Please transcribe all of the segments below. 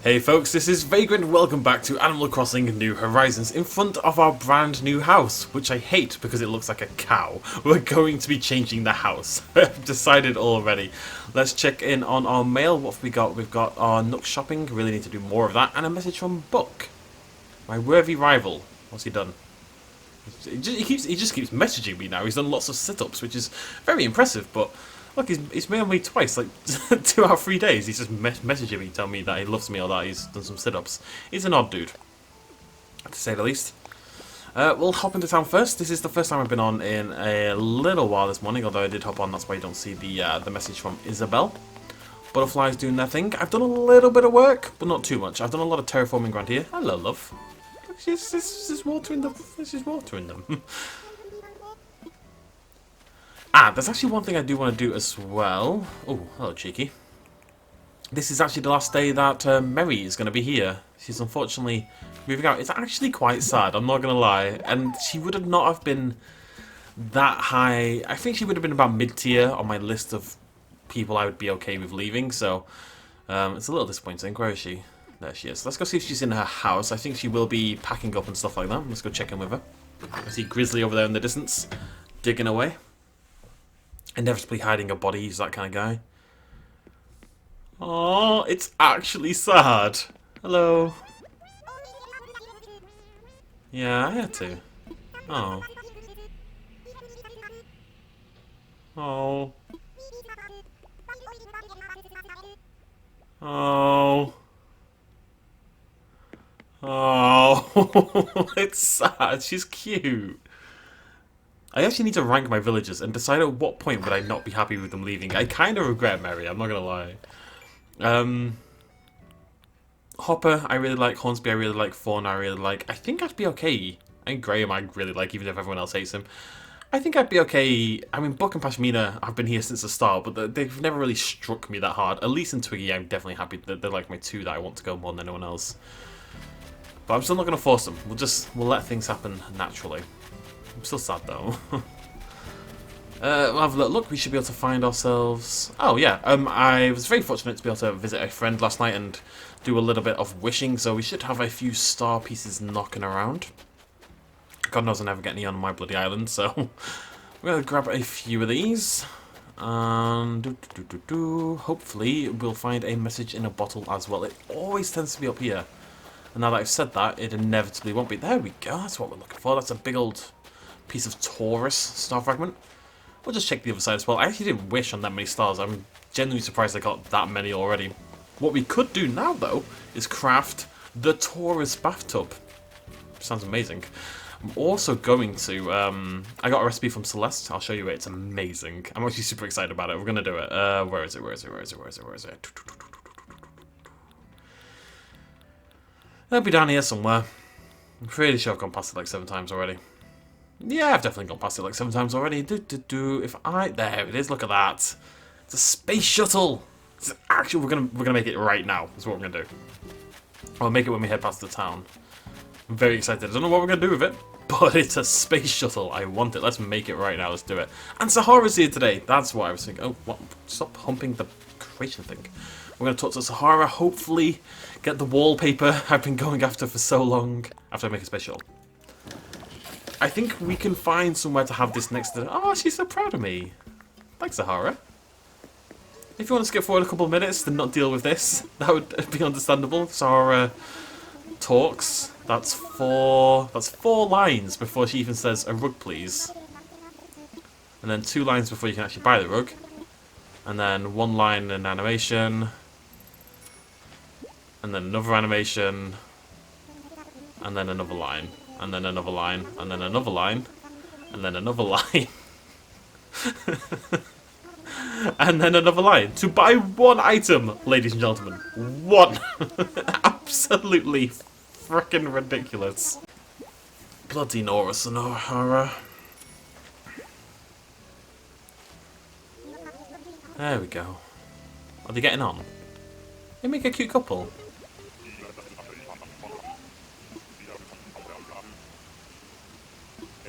Hey folks, this is Vagrant. Welcome back to Animal Crossing New Horizons in front of our brand new house, which I hate because it looks like a cow. We're going to be changing the house. I've decided already. Let's check in on our mail. What have we got? We've got our Nook shopping. Really need to do more of that. And a message from Buck, my worthy rival. What's he done? He just keeps messaging me now. He's done lots of sit-ups, which is very impressive, but look, he's mailed me twice, like 2 out of 3 days. He's just messaging me, telling me that he loves me or that he's done some sit-ups. He's an odd dude, to say the least. We'll hop into town first. This is the first time I've been on in a little while this morning, although I did hop on. That's why you don't see the message from Isabel. Butterflies doing their thing. I've done a little bit of work, but not too much. I've done a lot of terraforming around here. Hello, love. She's watering them. She's watering them. There's actually one thing I do want to do as well. Oh, hello, cheeky. This is actually the last day that Mary is going to be here. She's unfortunately moving out. It's actually quite sad, I'm not going to lie. And she would not have been that high. I think she would have been about mid-tier on my list of people I would be okay with leaving. So it's a little disappointing. Where is she? There she is. Let's go see if she's in her house. I think she will be packing up and stuff like that. Let's go check in with her. I see Grizzly over there in the distance, digging away. Inevitably hiding a body, he's that kind of guy. Oh, it's actually sad. Hello. Yeah, I had to. Oh. Oh. Oh. Oh. It's sad. She's cute. I actually need to rank my villagers and decide at what point would I not be happy with them leaving. I kind of regret Mary, I'm not going to lie. Hopper, I really like. Hornsby, I really like. Fawn, I really like. I think I'd be okay. And Graham, I really like, even if everyone else hates him. I think I'd be okay. I mean, Buck and Pashmina have been here since the start, but they've never really struck me that hard. At least in Twiggy, I'm definitely happy that they're like my two that I want to go more than anyone else. But I'm still not going to force them. We'll let things happen naturally. I'm still sad though. We'll have a look. We should be able to find ourselves. Oh yeah. I was very fortunate to be able to visit a friend last night and do a little bit of wishing. So we should have a few star pieces knocking around. God knows I never get any on my bloody island. So we're gonna grab a few of these. And hopefully we'll find a message in a bottle as well. It always tends to be up here. And now that I've said that, it inevitably won't be. There we go. That's what we're looking for. That's a big old piece of Taurus star fragment. We'll just check the other side as well. I actually didn't wish on that many stars. I'm genuinely surprised I got that many already. What we could do now, though, is craft the Taurus bathtub. Sounds amazing. I'm also going to... I got a recipe from Celeste. I'll show you it. It's amazing. I'm actually super excited about it. We're going to do it. Where is it? Where is it? Where is it? Where is it? Where is it? It'll be down here somewhere. I'm pretty sure I've gone past it like 7 times already. Yeah, I've definitely gone past it like 7 times already. If I... There it is, look at that. It's a space shuttle. It's actually, we're gonna make it right now. That's what we're gonna do. I'll make it when we head past the town. I'm very excited. I don't know what we're gonna do with it, but it's a space shuttle. I want it. Let's make it right now. Let's do it. And Sahara's here today. That's what I was thinking. Oh, what? Stop humping the creation thing. We're gonna talk to Sahara. Hopefully, get the wallpaper I've been going after for so long. After I make a space shuttle. I think we can find somewhere to have this next to... Oh, she's so proud of me. Thanks, Sahara. If you want to skip forward a couple of minutes and not deal with this, that would be understandable. Sahara talks. That's four lines before she even says, a rug, please. And then 2 lines before you can actually buy the rug. And then 1 line in animation. And then another animation. And then another line. And then another line, and then another line, and then another line. And then another line. To buy 1 item, ladies and gentlemen. 1! Absolutely freaking ridiculous. Bloody Nora Sonora. There we go. Are they getting on? They make a cute couple.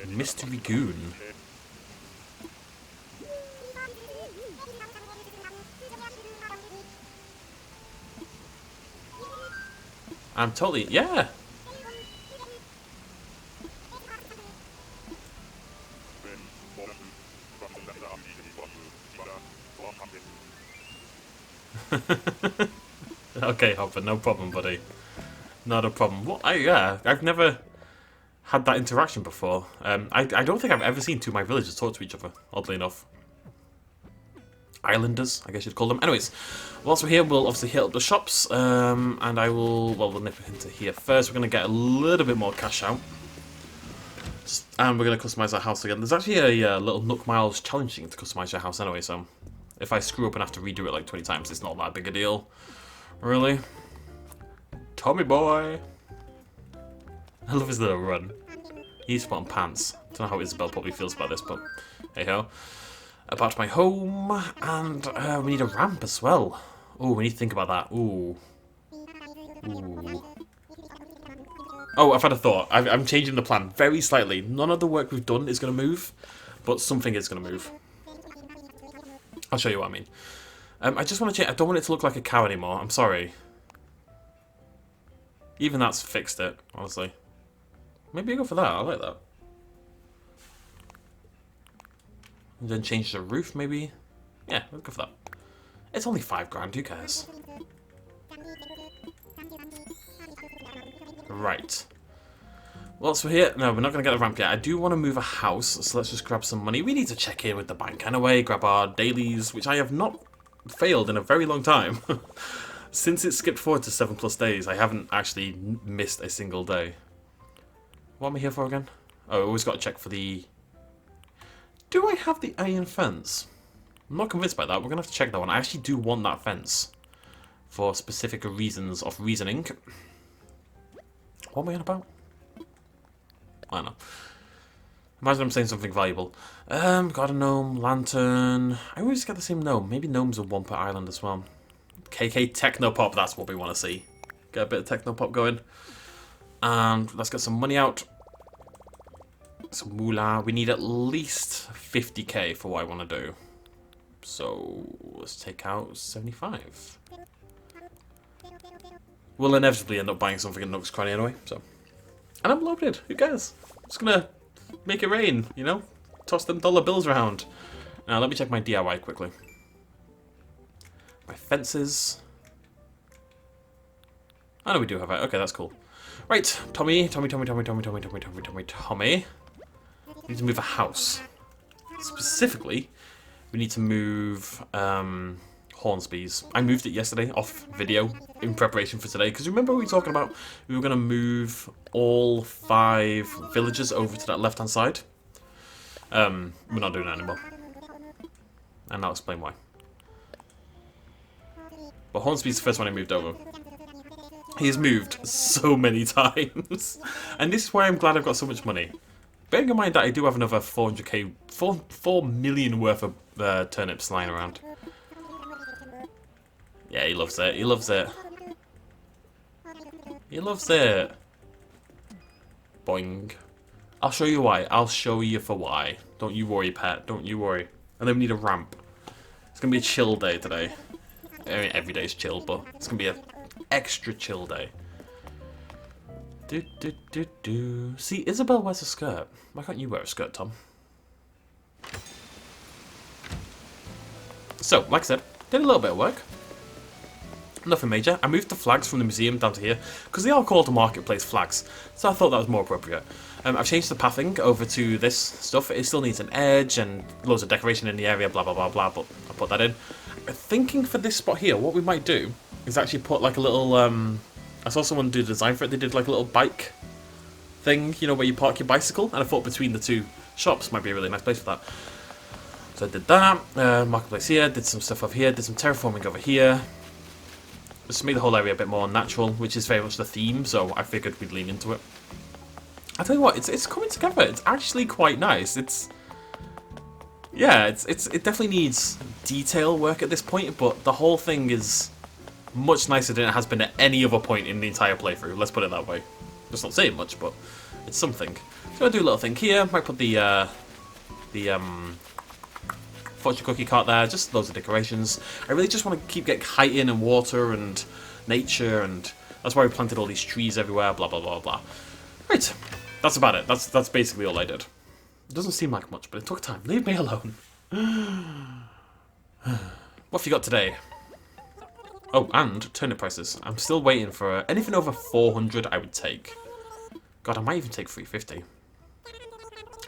Mystery Goon. I'm totally... Yeah! Okay, Hopper, no problem, buddy. Not a problem. What? Yeah, I've never had that interaction before. I don't think I've ever seen two of my villagers talk to each other, oddly enough. Islanders, I guess you'd call them. Anyways, whilst we're here, we'll obviously hit up the shops, and I will, well, we'll nip into here first. We're going to get a little bit more cash out. And we're going to customise our house again. There's actually a little Nook Miles challenge thing to customise your house anyway, so if I screw up and have to redo it like 20 times, it's not that big a deal. Really? Tommy boy! I love his little run. He's put on pants. Don't know how Isabel probably feels about this, but hey ho. About my home, and we need a ramp as well. Oh, we need to think about that. Ooh. Ooh. Oh, I've had a thought. I'm changing the plan very slightly. None of the work we've done is going to move, but something is going to move. I'll show you what I mean. I just want to change. I don't want it to look like a cow anymore. I'm sorry. Even that's fixed it, honestly. Maybe I go for that. I like that. And then change the roof, maybe. Yeah, let's go for that. It's only $5 grand. Who cares? Right. Well, so here, no, we're not going to get the ramp yet. I do want to move a house, so let's just grab some money. We need to check in with the bank anyway, grab our dailies, which I have not failed in a very long time. Since it skipped forward to 7+ days, I haven't actually missed a single day. What am I here for again? Oh, I always got to check for the... Do I have the iron fence? I'm not convinced by that. We're going to have to check that one. I actually do want that fence for specific reasons of reasoning. What am I on about? I don't know. Imagine I'm saying something valuable. Got a gnome, lantern. I always get the same gnome. Maybe gnomes are one per island as well. KK Technopop, that's what we want to see. Get a bit of Technopop going. And let's get some money out. Some moolah. We need at least 50k for what I want to do. So let's take out 75. We'll inevitably end up buying something in Nook's Cranny anyway, so. And I'm loaded. Who cares? Just gonna make it rain, you know? Toss them dollar bills around. Now let me check my DIY quickly. My fences. I know we do have it. Okay, that's cool. Right, Tommy. We need to move a house. Specifically, we need to move Hornsby's. I moved it yesterday off video in preparation for today. Because remember we were talking about we were going to move all 5 villagers over to that left-hand side? We're not doing that anymore. And I'll explain why. But Hornsby's the first one I moved over. He's moved so many times. And this is why I'm glad I've got so much money. Bearing in mind that I do have another 400k, 4 million worth of turnips lying around. Yeah, he loves it. He loves it. He loves it. Boing. I'll show you why. I'll show you for why. Don't you worry, pet. Don't you worry. And then we need a ramp. It's going to be a chill day today. I mean, every day's chill, but it's going to be an extra chill day. See, Isabel wears a skirt. Why can't you wear a skirt, Tom? So, like I said, did a little bit of work. Nothing major. I moved the flags from the museum down to here, because they are called the marketplace flags, so I thought that was more appropriate. I've changed the pathing over to this stuff. It still needs an edge and loads of decoration in the area, blah blah blah blah, but I put that in. Thinking for this spot here, what we might do is actually put like a little, I saw someone do the design for it, they did like a little bike thing, you know, where you park your bicycle, and I thought between the 2 shops might be a really nice place for that. So I did that, marketplace here, did some stuff over here, did some terraforming over here. Just made the whole area a bit more natural, which is very much the theme, so I figured we'd lean into it. I tell you what, it's coming together. It's actually quite nice. Yeah, it definitely needs detail work at this point, but the whole thing is much nicer than it has been at any other point in the entire playthrough. Let's put it that way. That's not saying much, but it's something. So I'll do a little thing here. Might put the fortune cookie cart there. Just loads of decorations. I really just want to keep getting height in and water and nature and That's why we planted all these trees everywhere, blah, blah, blah, blah. Right, that's about it. That's basically all I did. It doesn't seem like much, but it took time. Leave me alone. What have you got today? Oh, and turnip prices. I'm still waiting for anything over 400 I would take. God, I might even take 350.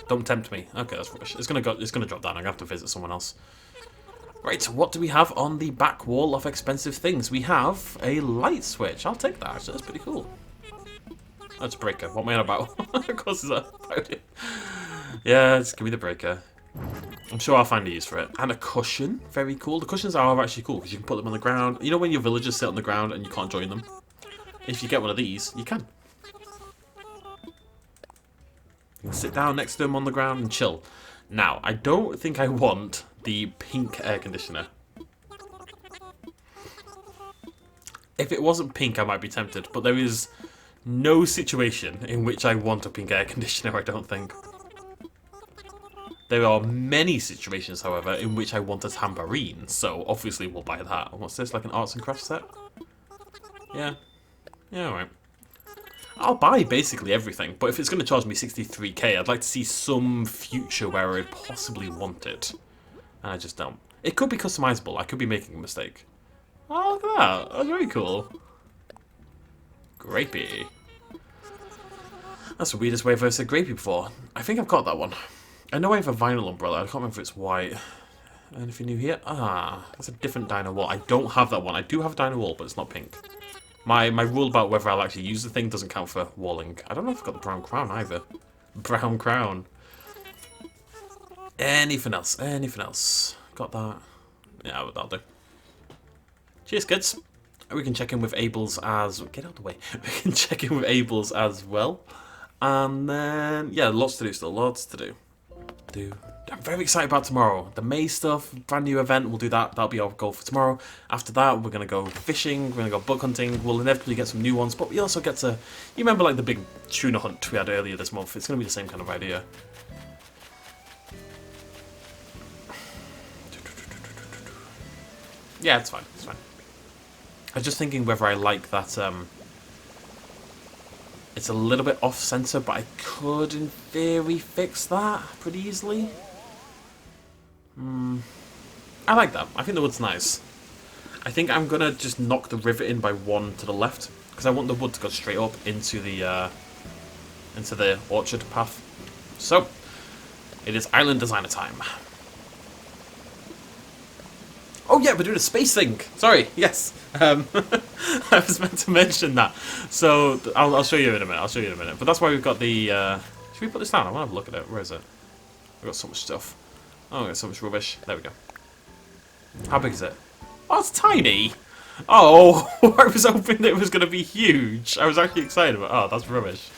Don't tempt me. Okay, that's rubbish. It's gonna drop down. I'm gonna have to visit someone else. Right, what do we have on the back wall of expensive things? We have a light switch. I'll take that, actually. That's pretty cool. That's a breaker. What am I on about? Of course it's a... Yeah, just give me the breaker. I'm sure I'll find a use for it. And a cushion. Very cool. The cushions are actually cool because you can put them on the ground. You know when your villagers sit on the ground and you can't join them? If you get one of these, you can. You can sit down next to them on the ground and chill. Now, I don't think I want the pink air conditioner. If it wasn't pink, I might be tempted, but there is no situation in which I want a pink air conditioner, I don't think. There are many situations, however, in which I want a tambourine, so obviously we'll buy that. What's this, like an arts and crafts set? Yeah. Yeah, alright. I'll buy basically everything, but if it's going to charge me 63k, I'd like to see some future where I'd possibly want it. And I just don't. It could be customizable. I could be making a mistake. Oh, look at that. That's very cool. Grapey. That's the weirdest way I've ever said grapey before. I think I've got that one. I know I have a vinyl umbrella. I can't remember if it's white. Anything new here? Ah, that's a different dino wall. I don't have that one. I do have a dino wall, but it's not pink. My rule about whether I'll actually use the thing doesn't count for walling. I don't know if I've got the brown crown either. Brown crown. Anything else? Anything else? Got that? Yeah, that'll do. Cheers, kids. We can check in with Abel's as... Get out of the way. We can check in with Abel's as well. And then... Yeah, lots to do still. Lots to do. I'm very excited about tomorrow. The May stuff, brand new event, we'll do that. That'll be our goal for tomorrow. After that, we're going to go fishing, we're going to go book hunting. We'll inevitably get some new ones, but we also get to... You remember like the big tuna hunt we had earlier this month? It's going to be the same kind of idea. Yeah, it's fine, it's fine. I was just thinking whether I like that... It's a little bit off-center, but I could, in theory, fix that pretty easily. I like that. I think the wood's nice. I think I'm going to just knock the rivet in by one to the left, because I want the wood to go straight up into the orchard path. So, it is island designer time. Oh yeah, we're doing a space thing. Sorry, yes. I was meant to mention that. So I'll show you in a minute. I'll show you in a minute. But that's why we've got the. Should we put this down? I want to have a look at it. Where is it? We've got so much stuff. Oh, we've got so much rubbish. There we go. How big is it? Oh, it's tiny. Oh, I was hoping that it was going to be huge. I was actually excited about. Oh, that's rubbish.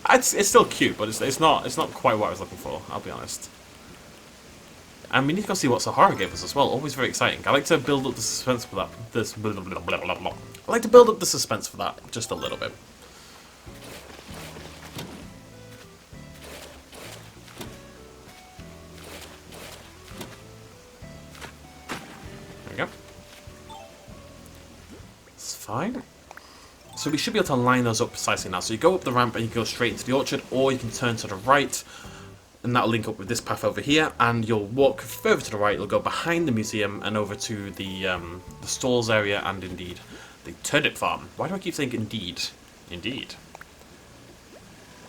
It's still cute, but it's not quite what I was looking for. I'll be honest. And we need to go see what Sahara gave us as well. Always very exciting. I like to build up the suspense for that. I like to build up the suspense for that just a little bit. There we go. It's fine. So we should be able to line those up precisely now. So you go up the ramp and you go straight into the orchard, or you can turn to the right. And that'll link up with this path over here, and you'll walk further to the right. You'll go behind the museum and over to the stalls area, and indeed the turnip farm. Why do I keep saying indeed? Indeed.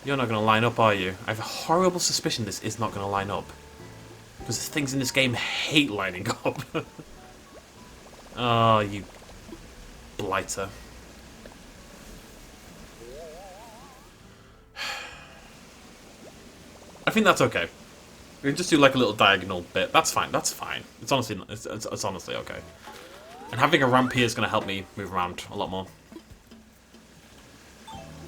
You're not going to line up, are you? I have a horrible suspicion this is not going to line up, because the things in this game hate lining up. Oh, you blighter. I think that's okay. We can just do like a little diagonal bit. That's fine. That's fine. It's honestly, it's honestly okay. And having a ramp here is going to help me move around a lot more.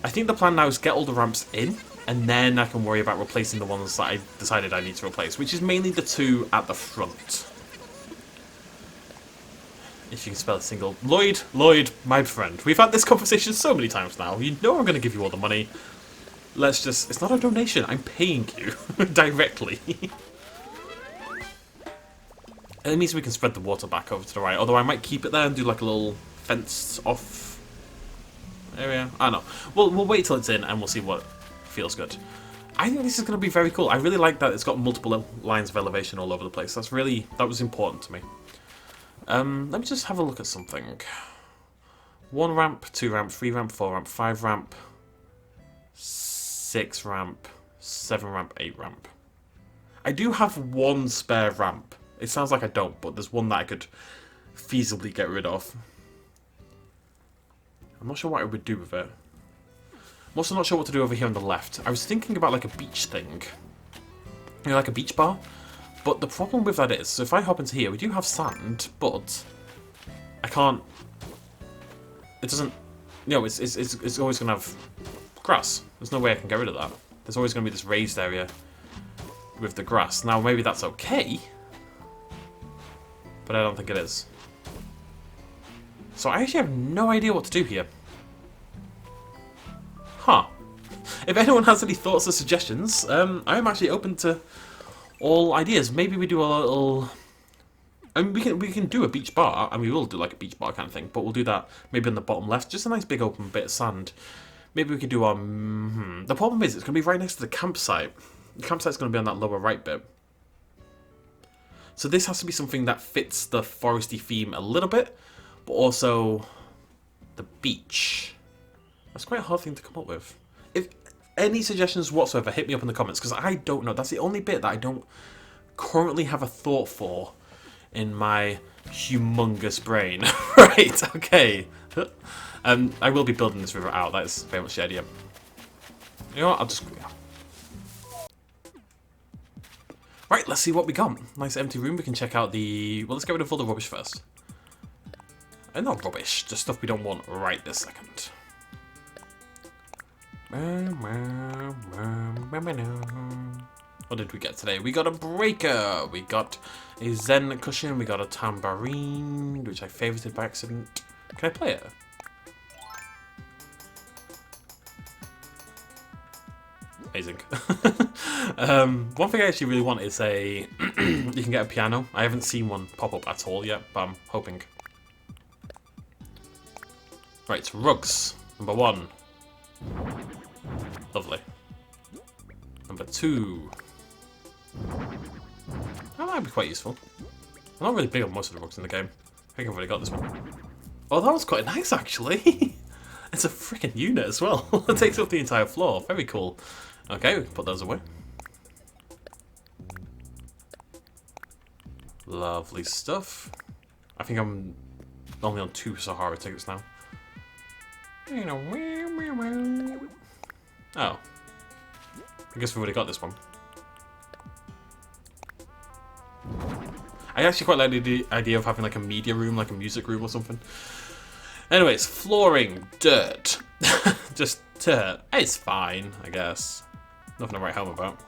I think the plan now is get all the ramps in, and then I can worry about replacing the ones that I decided I need to replace, which is mainly the two at the front. If you can spell a single... Lloyd, my friend. We've had this conversation so many times now. You know I'm going to give you all the money. Let's just... It's not a donation. I'm paying you directly. It means we can spread the water back over to the right. Although I might keep it there and do like a little fenced off area. I don't know. We'll wait till it's in and we'll see what feels good. I think this is going to be very cool. I really like that it's got multiple lines of elevation all over the place. That was important to me. Let me just have a look at something. 1 ramp, 2 ramp, 3 ramp, 4 ramp, 5 ramp, 6 ramp, 7 ramp, 8 ramp. I do have 1 spare ramp. It sounds like I don't, but there's one that I could feasibly get rid of. I'm not sure what I would do with it. I'm also not sure what to do over here on the left. I was thinking about like a beach thing. You know, like a beach bar. But the problem with that is, so if I hop into here, we do have sand, but I can't... It doesn't... You know, it's always going to have grass. There's no way I can get rid of that. There's always going to be this raised area with the grass. Now, maybe that's okay, but I don't think it is. So I actually have no idea what to do here. Huh. If anyone has any thoughts or suggestions, I am actually open to all ideas. Maybe we do a little... I mean, we can do a beach bar, and we will do like a beach bar kind of thing, but we'll do that maybe on the bottom left, just a nice big open bit of sand. Maybe we could do our... The problem is, it's going to be right next to the campsite. The campsite's going to be on that lower right bit. So this has to be something that fits the foresty theme a little bit, but also the beach. That's quite a hard thing to come up with. If any suggestions whatsoever, hit me up in the comments, because I don't know. That's the only bit that I don't currently have a thought for in my humongous brain. Right, okay. I will be building this river out. That is very much the idea. You know what? I'll just... Right, let's see what we got. Nice empty room. We can check out the... Well, let's get rid of all the rubbish first. Not rubbish, just stuff we don't want right this second. What did we get today? We got a breaker. We got a Zen cushion. We got a tambourine, which I favorited by accident. Can I play it? Amazing. One thing I actually really want is a... you can get a piano. I haven't seen one pop up at all yet, but I'm hoping. Right, rugs. Number 1. Lovely. Number 2. That might be quite useful. I'm not really big on most of the rugs in the game. I think I've already got this one. Oh, that was quite nice, actually. It's a freaking unit as well. It takes up the entire floor. Very cool. Okay, we can put those away. Lovely stuff. I think I'm only on 2 Sahara tickets now. Oh. I guess we've already got this one. I actually quite like the idea of having like a media room, like a music room or something. Anyways, flooring, dirt. Just dirt. It's fine, I guess. Nothing to write home about.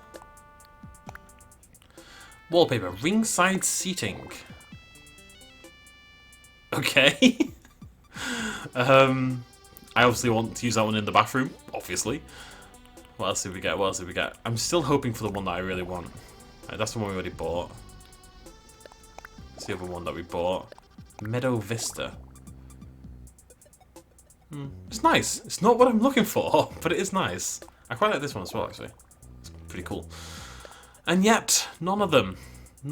Wallpaper, ringside seating. Okay. I obviously want to use that one in the bathroom, obviously. What else did we get? What else did we get? I'm still hoping for the one that I really want. Right, that's the one we already bought. That's the other one that we bought. Meadow Vista. It's nice. It's not what I'm looking for, but it is nice. I quite like this one as well, actually. It's pretty cool. And yet, none of them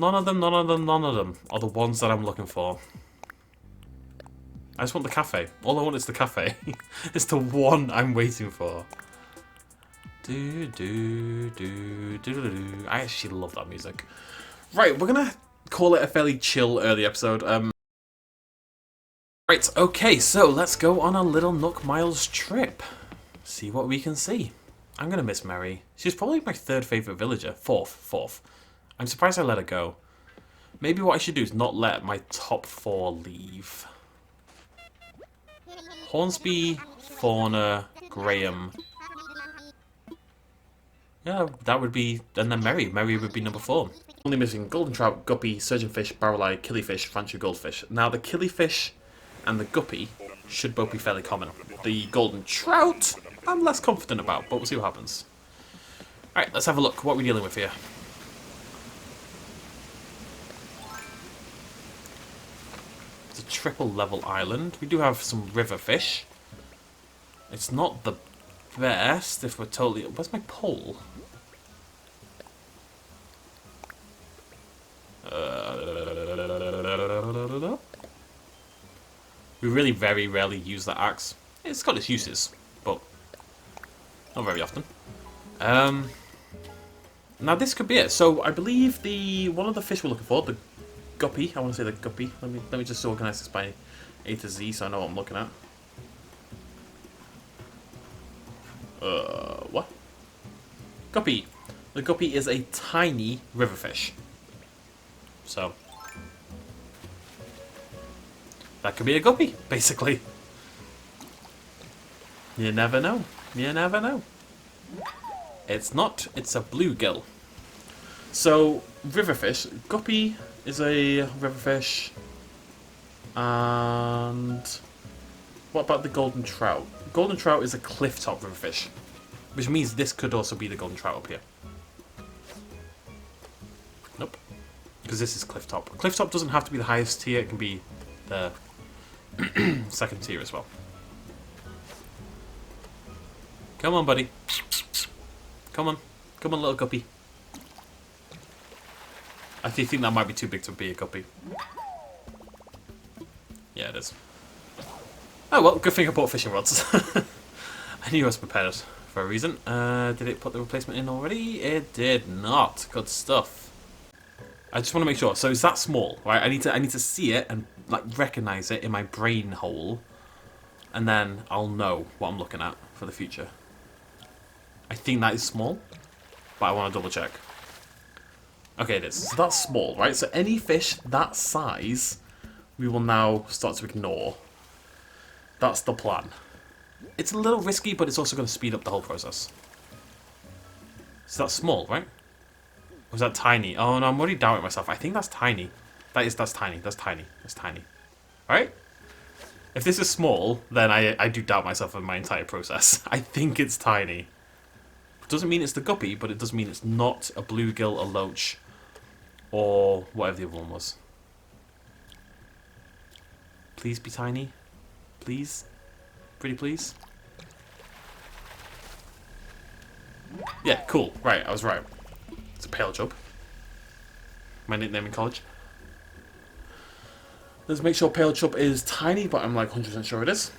are the ones that I'm looking for. I just want the cafe. All I want is the cafe. It's the one I'm waiting for. I actually love that music. Right, we're gonna call it a fairly chill early episode. Right, okay, so let's go on a little Nook Miles trip. See what we can see. I'm gonna miss Mary. She's probably my 3rd favourite villager. 4th. I'm surprised I let her go. Maybe what I should do is not let my top 4 leave. Hornsby, Fauna, Graham. Yeah, that would be... And then Mary. Mary would be number 4. Only missing golden trout, guppy, surgeonfish, barrel-eye, killifish, rancho goldfish. Now, the killifish and the guppy should both be fairly common. The golden trout, I'm less confident about, but we'll see what happens. Alright, let's have a look. What are we dealing with here? It's a triple level island. We do have some river fish. It's not the best if we're totally... Where's my pole? We really very rarely use that axe. It's got its uses, but not very often. Now this could be it. So I believe one of the fish we're looking for, the guppy. I want to say the guppy. Let me just organize this by A to Z so I know what I'm looking at. What? Guppy. The guppy is a tiny river fish. So that could be a guppy, basically. You never know. You never know. It's not. It's a bluegill. So, riverfish. Guppy is a riverfish. And what about the golden trout? Golden trout is a clifftop riverfish, which means this could also be the golden trout up here. Nope, because this is clifftop. Clifftop doesn't have to be the highest tier; it can be the second tier as well. Come on, buddy. Come on, come on, little guppy. I think that might be too big to be a guppy. Yeah, it is. Oh well, good thing I bought fishing rods. I knew I was prepared for a reason. Did it put the replacement in already? It did not. Good stuff. I just want to make sure. So is that small? Right? I need to see it and like recognize it in my brain hole, and then I'll know what I'm looking at for the future. I think that is small, but I want to double check. Okay, it is. So that's small, right? So any fish that size, we will now start to ignore. That's the plan. It's a little risky, but it's also going to speed up the whole process. So that's small, right? Or is that tiny? Oh no, I'm already doubting myself. I think that's tiny. That's tiny. That's tiny. That's tiny. Alright? If this is small, then I do doubt myself in my entire process. I think it's tiny. Doesn't mean it's the guppy, but it does mean it's not a bluegill, a loach, or whatever the other one was. Please be tiny. Please. Pretty please. Yeah, cool. Right, I was right. It's a pale chub. My nickname in college. Let's make sure pale chub is tiny, but I'm like 100% sure it is.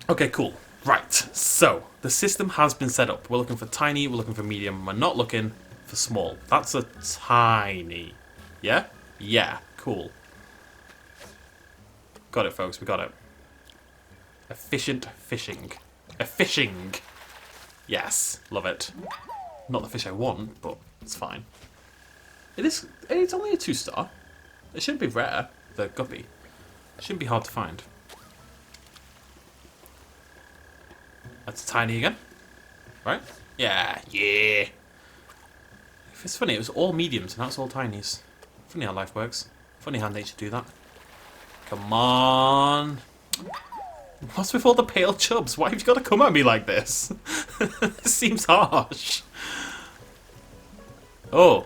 Okay, cool. Right, so the system has been set up. We're looking for tiny, we're looking for medium, we're not looking for small. That's a tiny. Yeah? Yeah, cool. Got it, folks, we got it. Efficient fishing. Fishing. Yes, love it. Not the fish I want, but it's fine. It's only a 2-star. It shouldn't be rare, the guppy. It shouldn't be hard to find. That's tiny again. Right? Yeah, yeah. It's funny, it was all mediums and now it's all tinies. Funny how life works. Funny how nature do that. Come on. What's with all the pale chubs? Why have you got to come at me like this? This seems harsh. Oh.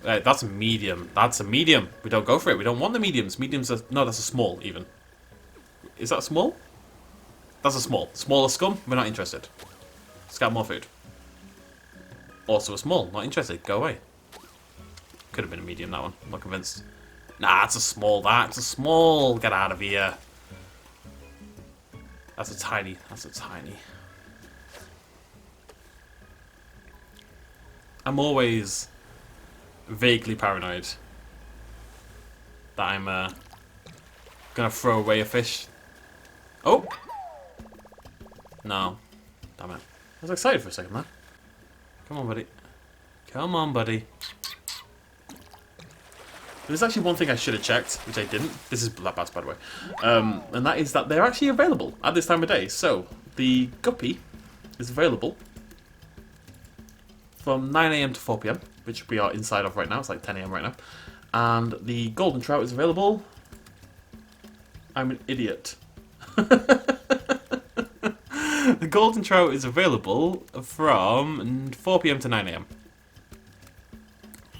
Right, that's a medium. That's a medium. We don't go for it. We don't want the mediums. Mediums are... No, that's a small, even. Is that a small? That's a small. Smaller scum? We're not interested. Let's get more food. Also a small. Not interested. Go away. Could have been a medium, that one. I'm not convinced. Nah, it's a small. That's a small. Get out of here. That's a tiny. That's a tiny. I'm always vaguely paranoid that I'm gonna throw away a fish. Oh! No. Damn it. I was excited for a second there. Come on, buddy. Come on, buddy. There's actually one thing I should have checked, which I didn't. This is Black Bats, by the way. And that is that they're actually available at this time of day. So, the guppy is available from 9 AM to 4 PM, which we are inside of right now. It's like 10 AM right now. And the golden trout is available. I'm an idiot. The golden trout is available from 4 PM to 9 AM.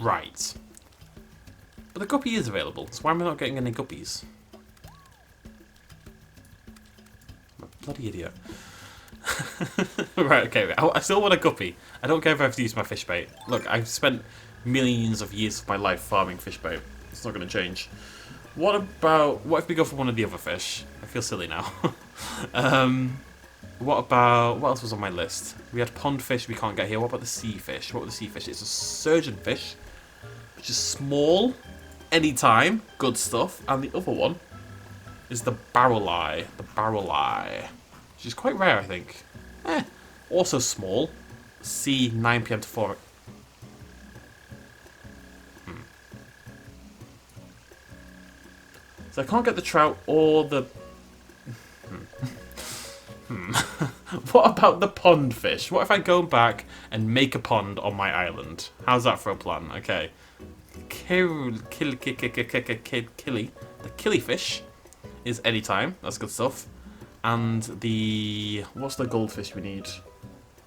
Right. But the guppy is available, so why am I not getting any guppies? I'm a bloody idiot. Right, okay. I still want a guppy. I don't care if I have to use my fish bait. Look, I've spent millions of years of my life farming fish bait. It's not going to change. What if we go for one of the other fish? I feel silly now. What else was on my list? We had pond fish we can't get here. What about the sea fish? What were the sea fish? It's a surgeon fish, which is small, anytime, good stuff. And the other one is the barrel eye. The barrel eye, which is quite rare, I think. Also small. Sea, 9 PM to 4. So I can't get the trout or the... What about the pond fish? What if I go back and make a pond on my island? How's that for a plan? Okay. The killifish is anytime. That's good stuff. And the... What's the goldfish we need?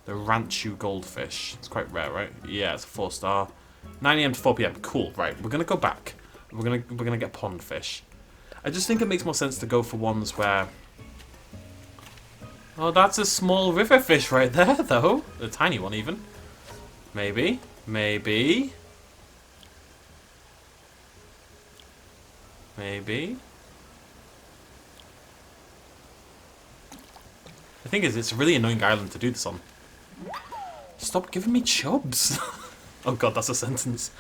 The Ranchu goldfish. It's quite rare, right? Yeah, it's a 4-star. 9 AM to 4 PM. Cool. Right, we're gonna go back. We're gonna get pond fish. I just think it makes more sense to go for ones where... Oh, that's a small river fish right there, though. A tiny one, even. Maybe. Maybe. Maybe. The thing is, it's a really annoying island to do this on. Stop giving me chubs. Oh god, that's a sentence.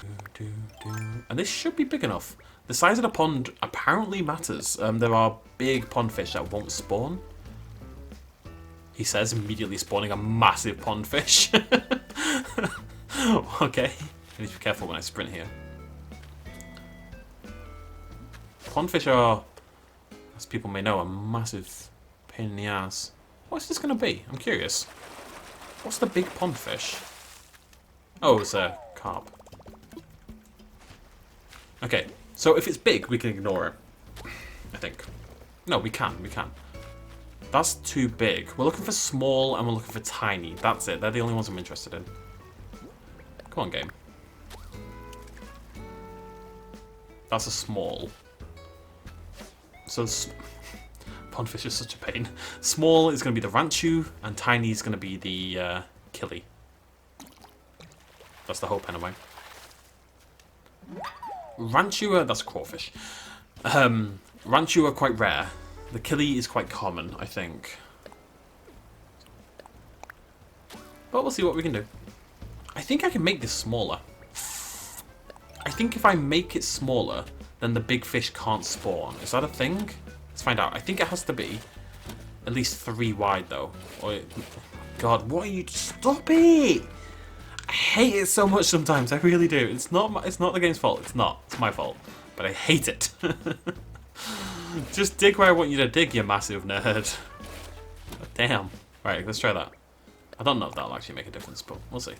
And this should be big enough. The size of the pond apparently matters. There are big pond fish that won't spawn. He says, immediately spawning a massive pond fish. Okay. I need to be careful when I sprint here. Pond fish are, as people may know, a massive pain in the ass. What's this going to be? I'm curious. What's the big pond fish? Oh, it's a carp. Okay, so if it's big, we can ignore it. I think. No, we can. That's too big. We're looking for small and we're looking for tiny. That's it. They're the only ones I'm interested in. Come on, game. That's a small. So, pondfish is such a pain. Small is going to be the Ranchu, and tiny is going to be the Killy. That's the hope, anyway. Ranchu, that's a crawfish. Ranchu are quite rare. The Killy is quite common, I think. But we'll see what we can do. I think I can make this smaller. I think if I make it smaller, then the big fish can't spawn. Is that a thing? Let's find out. I think it has to be at least 3 wide, though. Or, God, what are you... Stop it! I hate it so much sometimes. I really do. It's not the game's fault. It's not. It's my fault. But I hate it. Just dig where I want you to dig, you massive nerd. Damn. Right, let's try that. I don't know if that'll actually make a difference, but we'll see.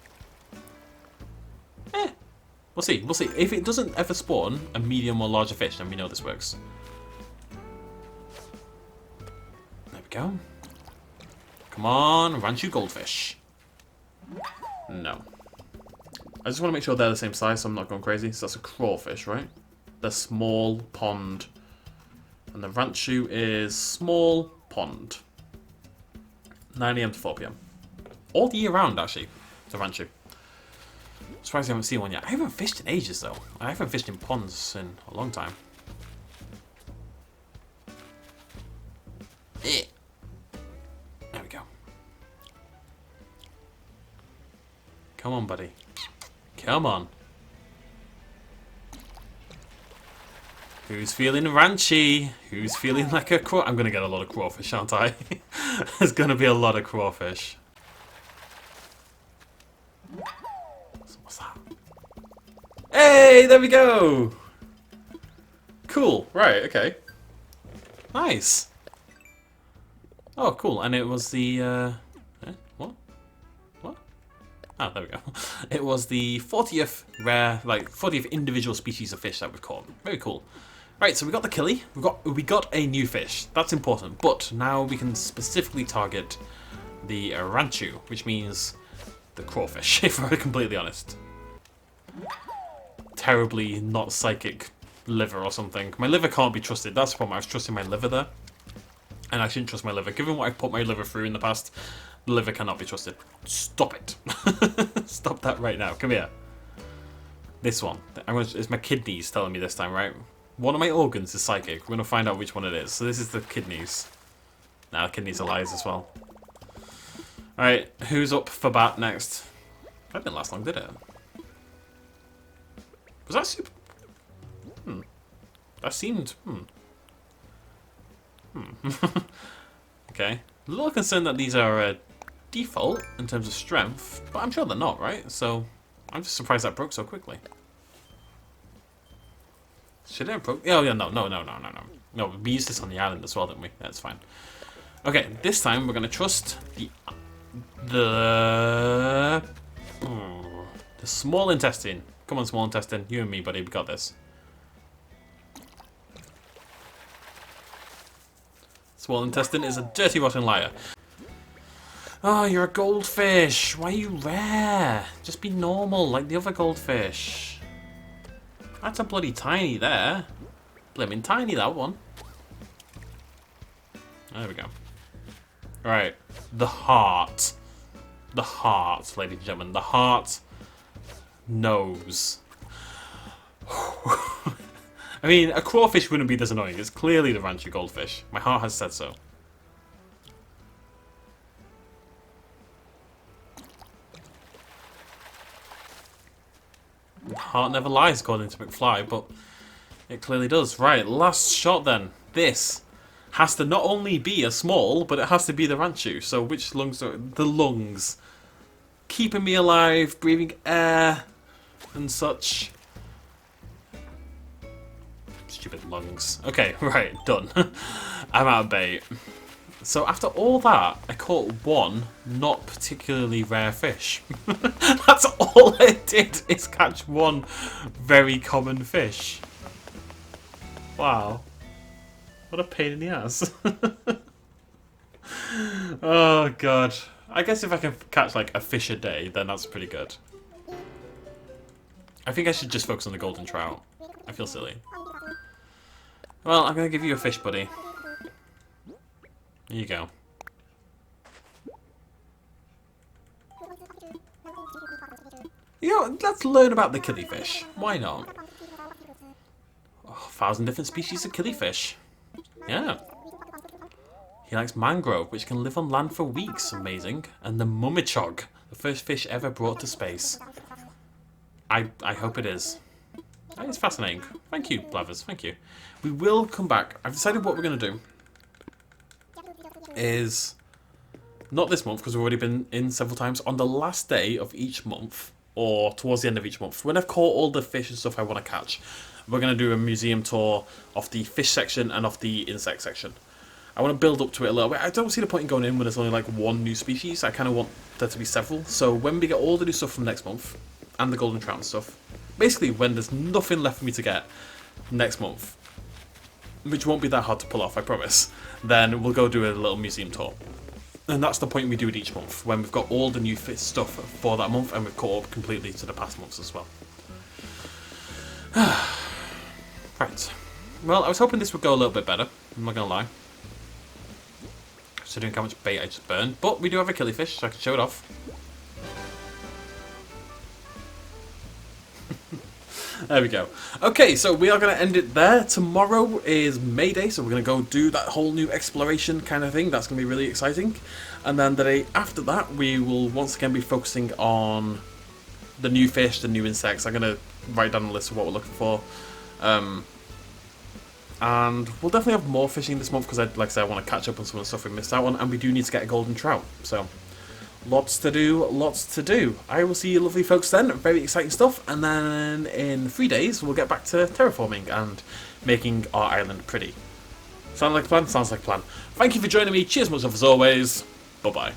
We'll see. We'll see. If it doesn't ever spawn a medium or larger fish, then we know this works. There we go. Come on, Ranchu goldfish. No. I just want to make sure they're the same size so I'm not going crazy. So that's a crawfish, right? The small pond. And the Ranchu is small pond. 9 AM to 4 PM. All year round, actually, the Ranchu. Surprised I haven't seen one yet. I haven't fished in ages, though. I haven't fished in ponds in a long time. There we go. Come on, buddy. Come on. Who's feeling ranchy? Who's feeling like a craw... I'm going to get a lot of crawfish, aren't I? There's going to be a lot of crawfish. What's that? Hey, there we go! Cool. Right, okay. Nice. Oh, cool. And it was the... What? What? Oh, there we go. It was the 40th rare, 40th individual species of fish that we've caught. Very cool. Right, so we got the killie. We got a new fish. That's important. But now we can specifically target the Ranchu, which means the crawfish, if we're completely honest. Terribly not psychic liver or something. My liver can't be trusted. That's the problem. I was trusting my liver there. And I shouldn't trust my liver. Given what I've put my liver through in the past, The liver cannot be trusted. Stop it. Stop that right now. Come here. This one. It's my kidneys telling me this time, right? One of my organs is psychic. We're going to find out which one it is. So this is the kidneys. Nah, the kidneys are lies as well. Alright, who's up for bat next? That didn't last long, did it? Was that super... That seemed... Okay. A little concerned that these are default in terms of strength, but I'm sure they're not, right? So, I'm just surprised that broke so quickly. Should it have broke? Oh, yeah, no. No, we used this on the island as well, didn't we? That's fine. Okay, this time we're going to trust the small intestine. Come on, small intestine. You and me, buddy. We got this. Small intestine is a dirty, rotten liar. Oh, you're a goldfish. Why are you rare? Just be normal, like the other goldfish. That's a bloody tiny there. Blimmin' tiny, that one. There we go. Right. The heart. The heart, ladies and gentlemen. The heart knows. I mean, a crawfish wouldn't be this annoying. It's clearly the rancher goldfish. My heart has said so. The heart never lies, according to McFly, but it clearly does. Right, last shot then. This has to not only be a small, but it has to be the ranchu. So which lungs are... The lungs. Keeping me alive, breathing air, and such. Stupid lungs. Okay, right, done. I'm out of bait. So after all that, I caught one not particularly rare fish. That's all I did, is catch one very common fish. Wow. What a pain in the ass. Oh god. I guess if I can catch like a fish a day, then that's pretty good. I think I should just focus on the golden trout. I feel silly. Well, I'm going to give you a fish, buddy. Here you go. You know, let's learn about the killifish. Why not? Oh, 1,000 different species of killifish. Yeah. He likes mangrove, which can live on land for weeks. Amazing. And the mummichog, the first fish ever brought to space. I hope it is. It's fascinating. Thank you, Blavers. Thank you. We will come back. I've decided what we're going to do is not this month, because we've already been in several times. On the last day of each month, or towards the end of each month, when I've caught all the fish and stuff I want to catch, we're going to do a museum tour of the fish section and of the insect section. I want to build up to it a little bit. I don't see the point in going in when there's only like one new species. I kind of want there to be several. So when we get all the new stuff from next month, and the golden trout and stuff, basically when there's nothing left for me to get next month, which won't be that hard to pull off, I promise, then we'll go do a little museum tour. And that's the point we do it each month, when we've got all the new fit stuff for that month and we've caught up completely to the past months as well. Right. Well, I was hoping this would go a little bit better, I'm not going to lie. Considering how much bait I just burned. But we do have a killifish, so I can show it off. There we go. Okay, so we are going to end it there. Tomorrow is May Day, so we're going to go do that whole new exploration kind of thing. That's going to be really exciting. And then the day after that, we will once again be focusing on the new fish, the new insects. I'm going to write down a list of what we're looking for. And we'll definitely have more fishing this month because, like I said, I want to catch up on some of the stuff we missed out on. And we do need to get a golden trout. So... lots to do, lots to do. I will see you lovely folks then. Very exciting stuff. And then in 3 days, we'll get back to terraforming and making our island pretty. Sound like a plan? Sounds like a plan. Thank you for joining me. Cheers much love as always. Bye-bye.